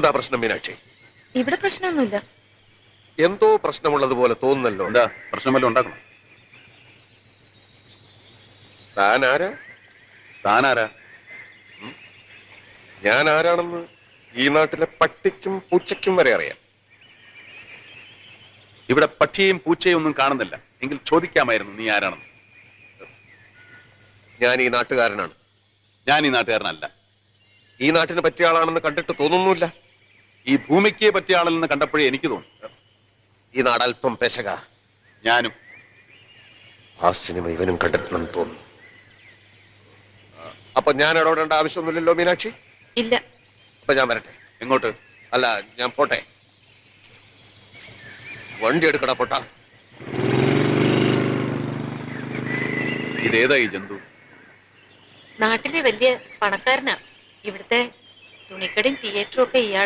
എന്താ പ്രശ്നം മീനാക്ഷി? ഇവിടെ പ്രശ്നമൊന്നുമില്ല. എന്തോ പ്രശ്നമുള്ളതുപോലെ തോന്നുന്നല്ലോ. എന്താ പ്രശ്നം വല്ലതും ഉണ്ടാക്കണം? താനാരാ? താനാരാ? ഞാൻ ആരാണെന്ന് ഈ നാട്ടിലെ പട്ടിക്കും പൂച്ചയ്ക്കും വരെ അറിയാം. ഇവിടെ പക്ഷിയും പൂച്ചയും ഒന്നും കാണുന്നില്ല. എങ്കിൽ ചോദിക്കാമായിരുന്നു നീ ആരാണെന്ന്. ഞാൻ ഈ നാട്ടുകാരനാണ്. ഞാൻ ഈ നാട്ടുകാരനല്ല. ഈ നാട്ടിന് പറ്റിയ ആളാണെന്ന് കണ്ടിട്ട് തോന്നുന്നില്ല. ഈ ഭൂമിക്ക് പറ്റിയ ആളെന്ന് കണ്ടപ്പോഴേ എനിക്ക് തോന്നി. ഈ നാട് അല്പം പെശക. ഞാനും. ആ സിനിമ ഇവനും കണ്ടിട്ടുണ്ടെന്ന് തോന്നുന്നു. അപ്പൊ ഞാൻ ഇടപെടേണ്ട ആവശ്യമൊന്നുമില്ലല്ലോ മീനാക്ഷി? ഇല്ല. അപ്പൊ ഞാൻ വരട്ടെ. എങ്ങോട്ട്? അല്ല, ഞാൻ പോട്ടെ. വണ്ടി എടുക്കട പൊട്ടാ. ഇതേതാ ഈ ജന്തു? നാട്ടിലെ വലിയ പണക്കാരനാ. ഇവിടുത്തെ തുണിക്കടയും തിയേറ്ററും ഒക്കെ ഇയാൾ